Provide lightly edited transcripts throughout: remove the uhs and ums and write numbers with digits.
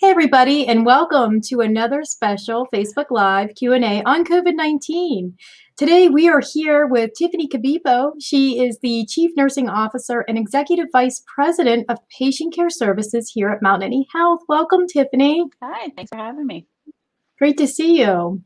Hey everybody, and welcome to another special Facebook Live Q&A on COVID-19. Today we are here with Tiffany Cabibbo. She is the Chief Nursing Officer and Executive Vice President of Patient Care Services here at Mount Nittany Health. Welcome, Tiffany. Hi, thanks for having me. Great to see you.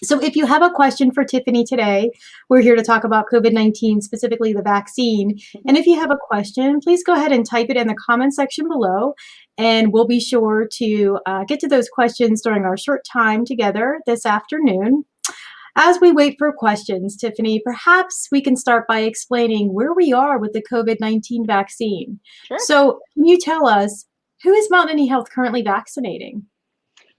So if you have a question for Tiffany today, we're here to talk about COVID-19, specifically the vaccine. And if you have a question, please go ahead and type it in the comment section below, and we'll be sure to get to those questions during our short time together this afternoon. As we wait for questions, Tiffany, perhaps we can start by explaining where we are with the COVID-19 vaccine. Sure. So can you tell us, who is Mount Nittany Health currently vaccinating?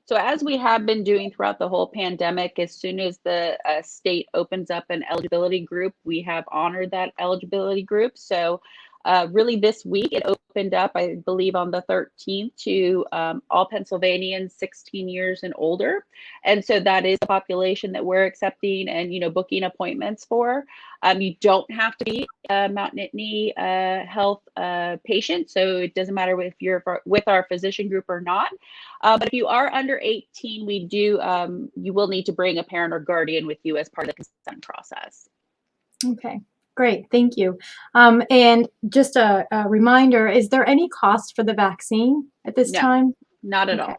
So as we have been doing throughout the whole pandemic, as soon as the state opens up an eligibility group, we have honored that eligibility group. So really this week it opened up, I believe on the 13th, to all Pennsylvanians 16 years and older. And so that is the population that we're accepting and, booking appointments for. You don't have to be a Mount Nittany Health patient, so it doesn't matter if you're with our physician group or not. But if you are under 18, we do, you will need to bring a parent or guardian with you as part of the consent process. Okay. Great, thank you. And just a reminder, is there any cost for the vaccine at this time? Not at all.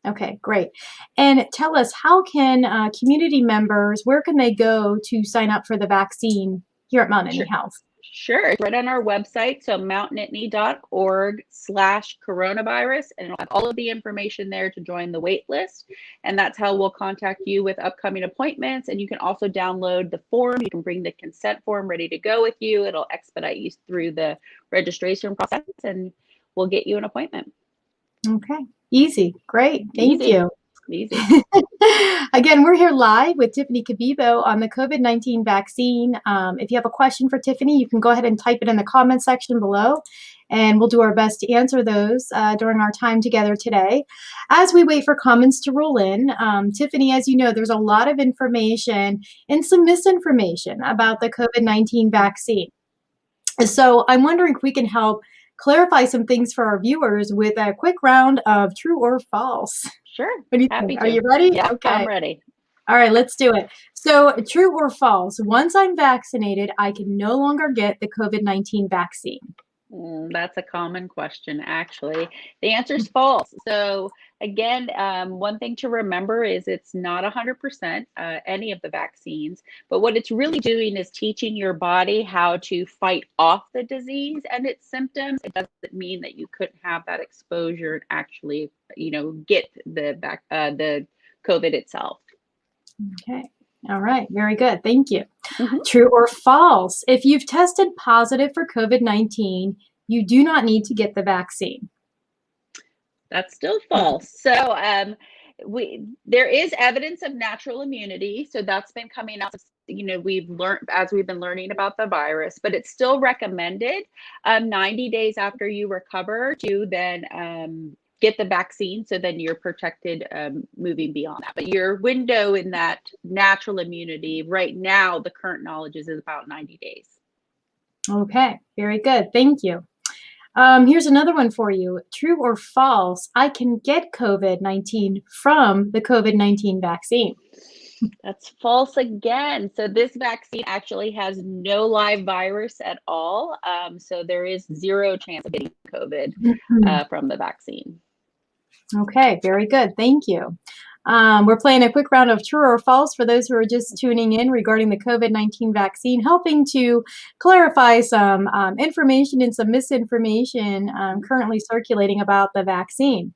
Okay, great. And tell us, how can community members, where can they go to sign up for the vaccine here at Mount Nittany Health? Sure, it's right on our website, so mountnittany.org/coronavirus, and it'll have all of the information there to join the wait list. And that's how we'll contact you with upcoming appointments. And you can also download the form. You can bring the consent form ready to go with you. It'll expedite you through the registration process, and we'll get you an appointment. Okay, easy. Great, thank you. Easy. Again, we're here live with Tiffany Cabibbo on the COVID-19 vaccine. If you have a question for Tiffany, you can go ahead and type it in the comment section below, and we'll do our best to answer those during our time together today. As we wait for comments to roll in, Tiffany, as you know, there's a lot of information and some misinformation about the COVID-19 vaccine. So I'm wondering if we can help clarify some things for our viewers with a quick round of true or false. Sure. What do you Happy think? to. Are you ready? Yeah, okay. I'm ready. All right, let's do it. So true or false, once I'm vaccinated, I can no longer get the COVID-19 vaccine. That's a common question, actually. The answer is false. So again, one thing to remember is it's not 100% any of the vaccines, but what it's really doing is teaching your body how to fight off the disease and its symptoms. It doesn't mean that you couldn't have that exposure and actually, get the COVID itself. Okay. All right. Very good. Thank you. True or false? If you've tested positive for COVID-19, you do not need to get the vaccine. That's still false. So there is evidence of natural immunity. So that's been coming out. We've learned as we've been learning about the virus, but it's still recommended 90 days after you recover to then get the vaccine, so then you're protected moving beyond that. But your window in that natural immunity right now, the current knowledge is about 90 days. Okay, very good. Thank you. Here's another one for you. True or false, I can get COVID-19 from the COVID-19 vaccine. That's false again. So this vaccine actually has no live virus at all. So there is zero chance of getting COVID from the vaccine. Okay, very good. Thank you. We're playing a quick round of true or false for those who are just tuning in regarding the COVID-19 vaccine, helping to clarify some information and some misinformation currently circulating about the vaccine.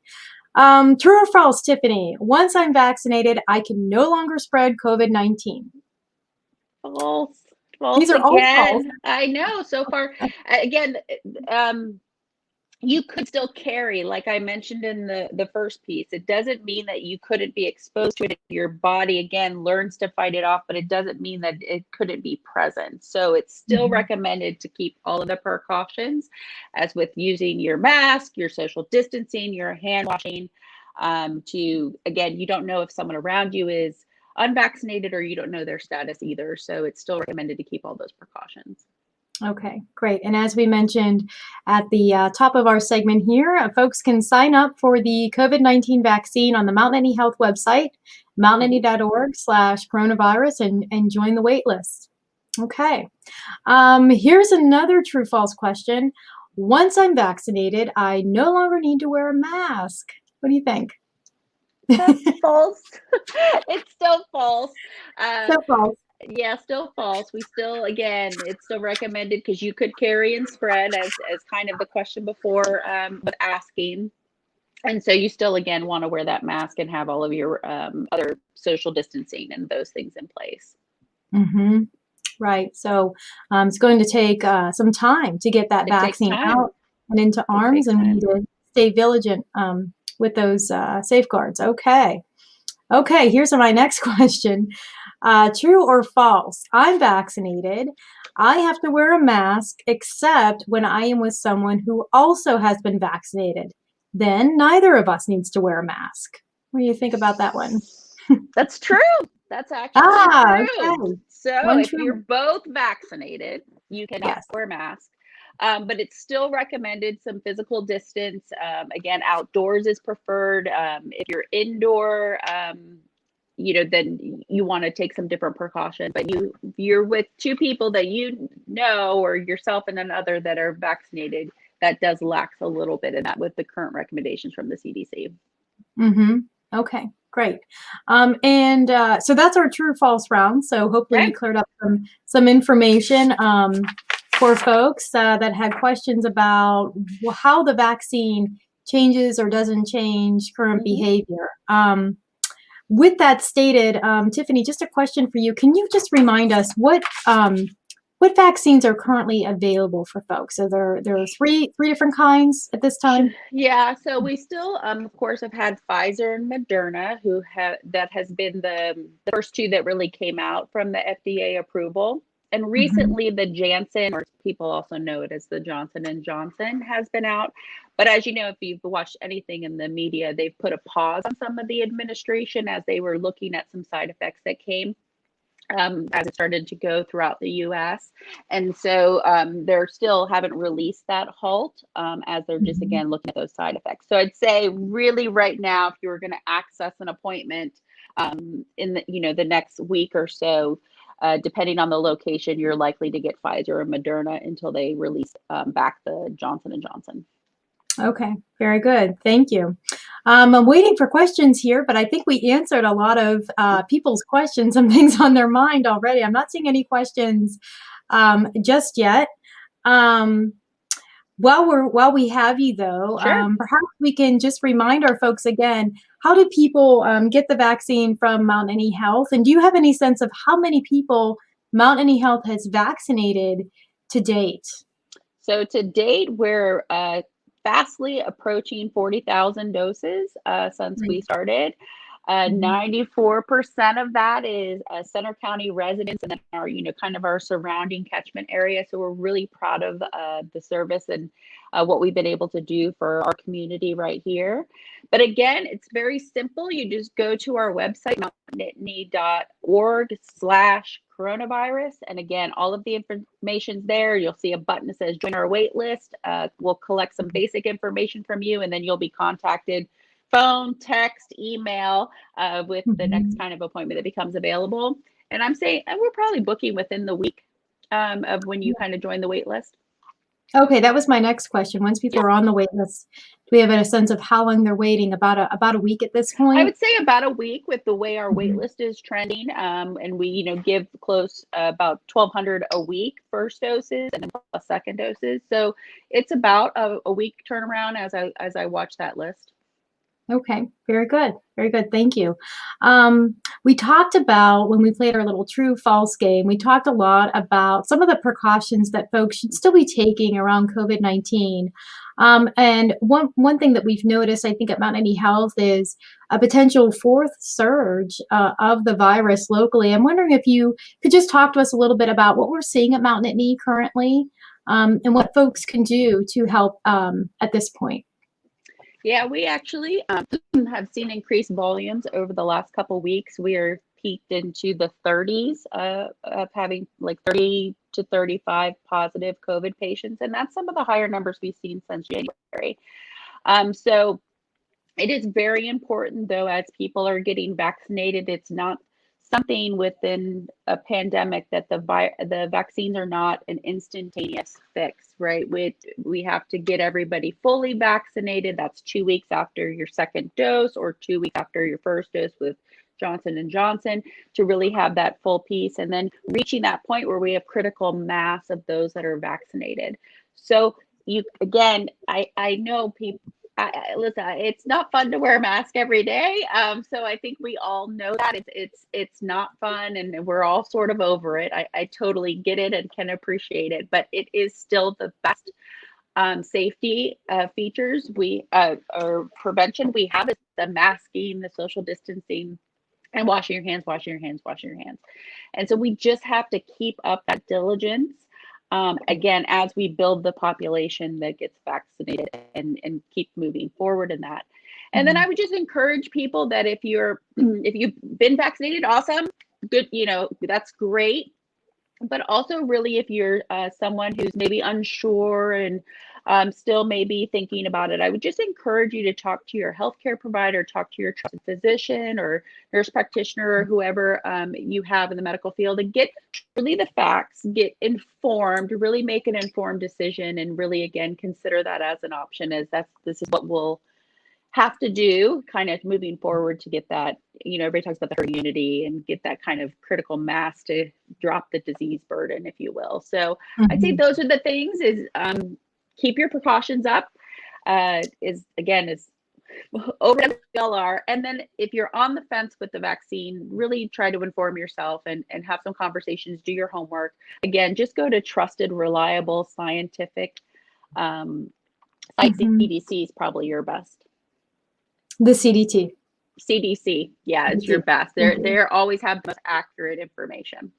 True or false, Tiffany? Once I'm vaccinated, I can no longer spread COVID-19. False. False. These are all false. I know. So far, again, you could still carry, like I mentioned in the first piece. It doesn't mean that you couldn't be exposed to it. Your body, again, learns to fight it off, but it doesn't mean that it couldn't be present. So it's still recommended to keep all of the precautions, as with using your mask, your social distancing, your hand washing, again, you don't know if someone around you is unvaccinated or you don't know their status either. So it's still recommended to keep all those precautions. Okay, great. And as we mentioned at the top of our segment here, folks can sign up for the COVID-19 vaccine on the Mount Nittany Health website, Mhm. mountnittany.org/coronavirus, and join the wait list. Okay. Here's another true false question. Once I'm vaccinated, I no longer need to wear a mask. What do you think? That's false. It's still false. Uh, So false. yeah, still false. We still, again, it's still recommended because you could carry and spread as kind of the question before was asking. And so you still, again, want to wear that mask and have all of your other social distancing and those things in place. Mm-hmm. Right. So it's going to take some time to get that It takes vaccine time. out and into It arms, takes and we need time. to stay vigilant with those safeguards. Okay. Okay. Here's my next question. True or false? I'm vaccinated. I have to wear a mask except when I am with someone who also has been vaccinated. Then neither of us needs to wear a mask. What do you think about that one? That's true. That's actually Ah, true. okay. So One if true. you're both vaccinated, you cannot Yes. wear a mask. But it's still recommended some physical distance. Again, outdoors is preferred. If you're indoor, then you want to take some different precautions. But you're with two people that you know, or yourself and another that are vaccinated, that does lax a little bit in that with the current recommendations from the CDC. Mm-hmm. Okay, great. And so that's our true false round. So hopefully we Okay. cleared up some information for folks that had questions about how the vaccine changes or doesn't change current Hmm. behavior. With that stated, Tiffany, just a question for you. Can you just remind us what vaccines are currently available for folks? So there are three different kinds at this time. Yeah, so we still, of course, have had Pfizer and Moderna, who have that has been the first two that really came out from the FDA approval. And Mm-hmm. recently, the Janssen, or people also know it as the Johnson and Johnson, has been out. But as you know, if you've watched anything in the media, they've put a pause on some of the administration as they were looking at some side effects that came as it started to go throughout the US. And so they're still haven't released that halt as they're just, Mm-hmm. again, looking at those side effects. So I'd say really right now, if you were going to access an appointment in the next week or so, depending on the location, you're likely to get Pfizer or Moderna until they release back the Johnson and Johnson. Okay, very good. Thank you. I'm waiting for questions here, but I think we answered a lot of people's questions and things on their mind already. I'm not seeing any questions just yet. Um, while we have you though, Sure. perhaps we can just remind our folks again, how do people get the vaccine from Mount Any Health? And do you have any sense of how many people Mount Any Health has vaccinated to date? So to date, we're fastly approaching 40,000 doses since we Great. started. Mhm. 94% of that is Center County residents and then our, kind of our surrounding catchment area. So we're really proud of the service and what we've been able to do for our community right here. But again, it's very simple. You just go to our website, mountainnittany.org/coronavirus. And again, all of the information's there. You'll see a button that says join our wait list. We'll collect some basic information from you, and then you'll be contacted phone, text, email with the next Mhm. kind of appointment that becomes available. And I'm saying, and we're probably booking within the week of when you kind of join the wait list. Okay, that was my next question. Once people are on the wait list, do we have a sense of how long they're waiting? About a week at this I point? would say about a week with the way our wait Mhm. list is trending. And we, give close about 1,200 a week first doses and then plus second doses. So it's about a week turnaround as I watch that list. Okay, very good. Very good. Thank you. We talked about when we played our little true false game, we talked a lot about some of the precautions that folks should still be taking around COVID-19. And one thing that we've noticed, I think, at Mount Any Health is a potential fourth surge of the virus locally. I'm wondering if you could just talk to us a little bit about what we're seeing at Mount Nittany currently, and what folks can do to help at this point. Yeah, we actually have seen increased volumes over the last couple weeks. We are peaked into the 30s of having like 30 to 35 positive COVID patients, and that's some of the higher numbers we've seen since January. So it is very important, though, as people are getting vaccinated, it's not something within a pandemic that the vaccines are not an instantaneous fix, right? We have to get everybody fully vaccinated. That's 2 weeks after your second dose or 2 weeks after your first dose with Johnson and Johnson to really have that full piece, and then reaching that point where we have critical mass of those that are vaccinated. So I know people. Listen, it's not fun to wear a mask every day. So I think we all know that it's not fun, and we're all sort of over it. I totally get it and can appreciate it, but it is still the best safety features or prevention we have is the masking, the social distancing, and washing your hands, washing your hands, washing your hands. And so we just have to keep up that diligence. Again, as we build the population that gets vaccinated and keep moving forward in that. And then I would just encourage people that if you've been vaccinated, awesome, good, that's great. But also really if you're someone who's maybe unsure and still maybe thinking about it, I would just encourage you to talk to your healthcare provider, talk to your trusted physician or nurse practitioner or whoever you have in the medical field, and get really the facts, get informed, really make an informed decision, and really, again, consider that as an option, as this is what we'll have to do kind of moving forward to get that, everybody talks about the herd immunity and get that kind of critical mass to drop the disease burden, if you will. So I'd say those are the things is keep your precautions up, is over as we all are. And then if you're on the fence with the vaccine, really try to inform yourself and have some conversations, do your homework. Again, just go to trusted, reliable, scientific sites. CDC is probably your best. The CDC, yeah, it's your best. They're always have the most accurate information.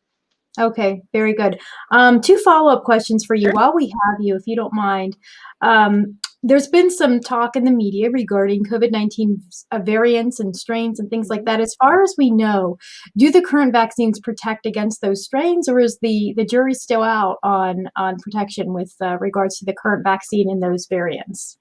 Okay, very good. 2 follow-up questions for you. Sure. While we have you, if you don't mind. There's been some talk in the media regarding COVID-19 variants and strains and things like that. As far as we know, do the current vaccines protect against those strains, or is the jury still out on protection with regards to the current vaccine and those variants?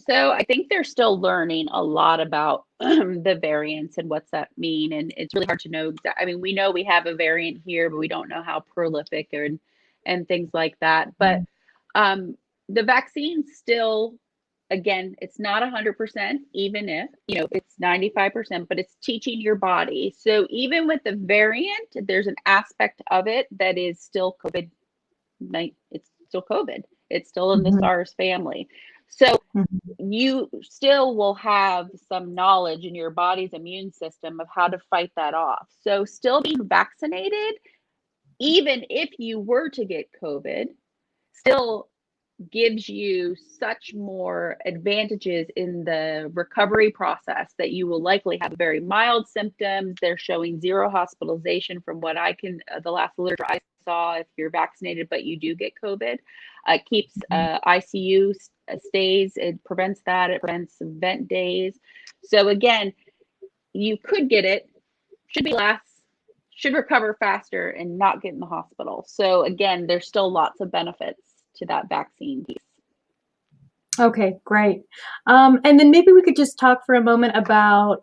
So I think they're still learning a lot about the variants and what's that mean. And it's really hard to know. I mean, we know we have a variant here, but we don't know how prolific and things like that. But the vaccine still, again, it's not 100%, even if, it's 95%, but it's teaching your body. So even with the variant, there's an aspect of it that is still COVID. It's still COVID. It's still in the SARS family. So you still will have some knowledge in your body's immune system of how to fight that off. So still being vaccinated, even if you were to get COVID, still gives you such more advantages in the recovery process that you will likely have very mild symptoms. They're showing 0 hospitalization from what the last literature I saw, if you're vaccinated but you do get COVID. Keeps ICU stays, it prevents that, it prevents vent days. So again, you could get it, should recover faster and not get in the hospital. So again, there's still lots of benefits to that vaccine piece. Okay, great. And then maybe we could just talk for a moment about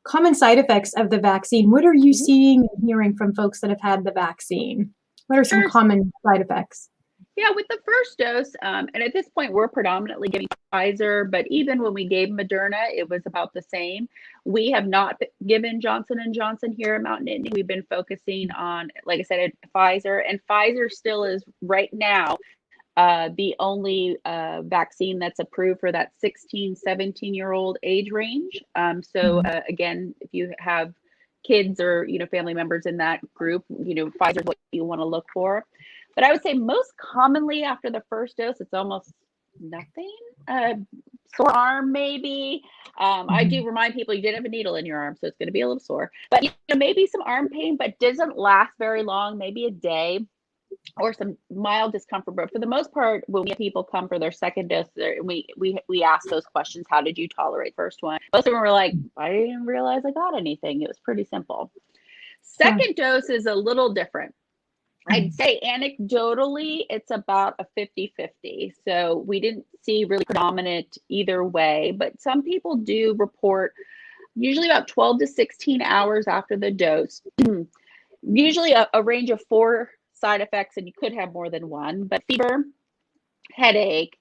common side effects of the vaccine. What are you seeing and hearing from folks that have had the vaccine? What are some common side effects? Yeah, with the first dose, and at this point, we're predominantly giving Pfizer, but even when we gave Moderna, it was about the same. We have not given Johnson & Johnson here at Mount Nittany. We've been focusing on, like I said, Pfizer, and Pfizer still is right now the only vaccine that's approved for that 16, 17-year-old age range. So again, if you have kids or, family members in that group, Pfizer is what you want to look for. But I would say most commonly after the first dose, it's almost nothing. Sore arm, maybe. I do remind people you did have a needle in your arm, so it's going to be a little sore. But maybe some arm pain, but doesn't last very long, maybe a day, or some mild discomfort. But for the most part, when we have people come for their second dose, we ask those questions. How did you tolerate the first one? Most of them were like, I didn't realize I got anything. It was pretty simple. Second dose is a little different. I'd say anecdotally, it's about a 50-50. So we didn't see really predominant either way, but some people do report usually about 12 to 16 hours after the dose. Usually a range of 4 side effects, and you could have more than one, but fever, headache,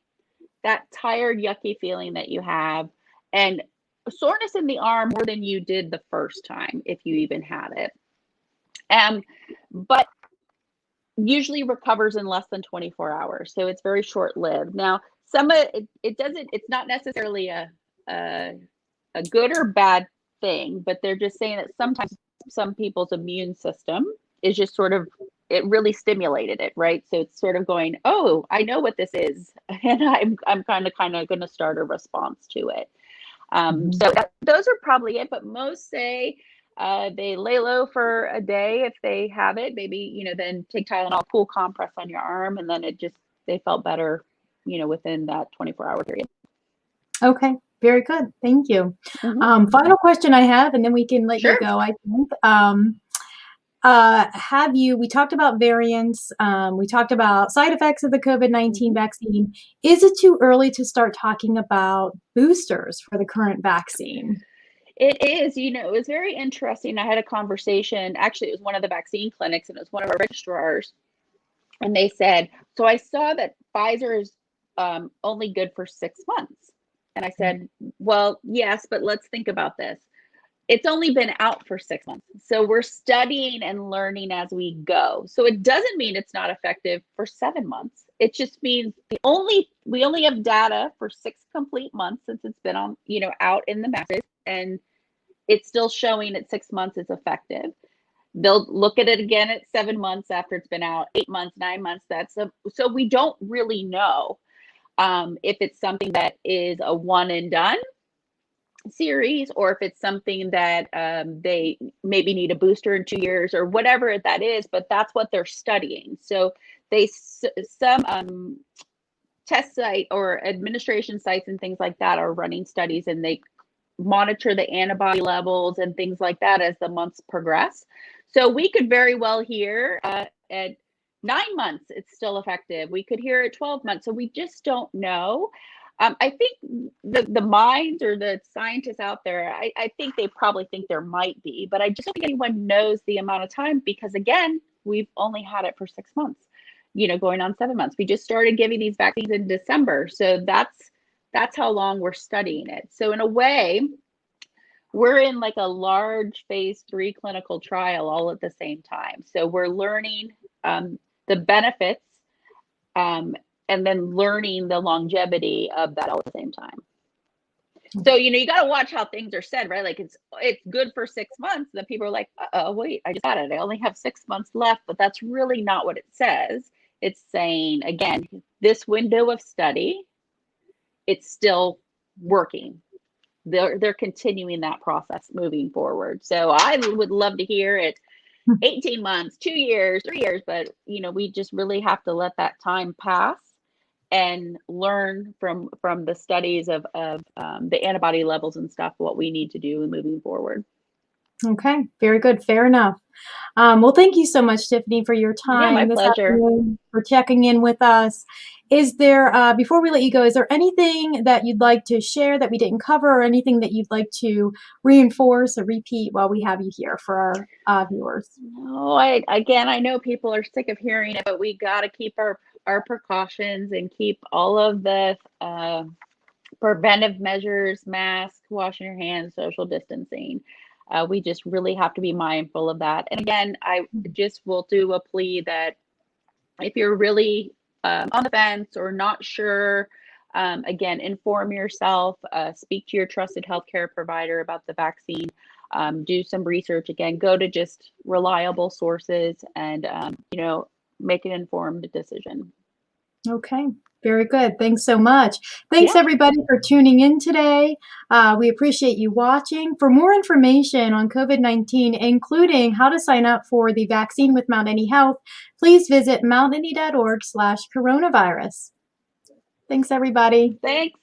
that tired, yucky feeling that you have, and soreness in the arm more than you did the first time, if you even had it. But usually recovers in less than 24 hours. So it's very short lived. Now, some of it's not necessarily a good or bad thing, but they're just saying that sometimes some people's immune system is just sort of, it really stimulated it, right? So it's sort of going, oh, I know what this is, and I'm kind of going to start a response to it. So those are probably it, but most say they lay low for a day if they have it, maybe, then take Tylenol, cool compress on your arm, and then they felt better, within that 24-hour period. Okay, very good. Thank you. Final question I have, and then we can let you go, I think. We talked about variants, we talked about side effects of the COVID-19 vaccine. Is it too early to start talking about boosters for the current vaccine? It is, it was very interesting. I had a conversation, actually, it was one of the vaccine clinics, and it was one of our registrars. And they said, so I saw that Pfizer is only good for 6 months. And I said, well, yes, but let's think about this. It's only been out for 6 months. So we're studying and learning as we go. So it doesn't mean it's not effective for 7 months. It just means we only have data for 6 complete months since it's been on, out in the masses, and it's still showing at 6 months it's effective. They'll look at it again at 7 months after it's been out, 8 months, 9 months. So we don't really know if it's something that is a one and done series, or if it's something that they maybe need a booster in 2 years or whatever that is, but that's what they're studying. So some test site or administration sites and things like that are running studies, and they monitor the antibody levels and things like that as the months progress. So we could very well hear at 9 months it's still effective. We could hear at 12 months. So we just don't know. I think the minds or the scientists out there, I think they probably think there might be, but I just don't think anyone knows the amount of time, because again, we've only had it for 6 months, going on 7 months. We just started giving these vaccines in December. So that's how long we're studying it. So in a way, we're in like a large phase 3 clinical trial all at the same time. So we're learning the benefits and then learning the longevity of that all at the same time. So, you got to watch how things are said, right? Like it's good for 6 months. Then people are like, oh, wait, I just got it. I only have 6 months left. But that's really not what it says. It's saying, again, this window of study, it's still working. They're continuing that process moving forward. So I would love to hear it 18 months, 2 years, 3 years, but we just really have to let that time pass and learn from the studies of the antibody levels and stuff, what we need to do moving forward. Okay, very good. Fair enough. Well, thank you so much, Tiffany, for your time. Yeah, my pleasure. Afternoon, for checking in with us. Is there, before we let you go, is there anything that you'd like to share that we didn't cover, or anything that you'd like to reinforce or repeat while we have you here for our viewers? No, I know people are sick of hearing it, but we got to keep our precautions and keep all of the preventive measures, mask, washing your hands, social distancing. We just really have to be mindful of that. And again, I just will do a plea that if you're really on the fence or not sure, again, inform yourself, speak to your trusted healthcare provider about the vaccine, do some research. Again, go to just reliable sources and, make an informed decision. Okay, very good. Thanks so much. Thanks everybody for tuning in today. We appreciate you watching. For more information on COVID-19, including how to sign up for the vaccine with Mount Nittany Health, please visit mountnittany.org/coronavirus. Thanks, everybody. Thanks.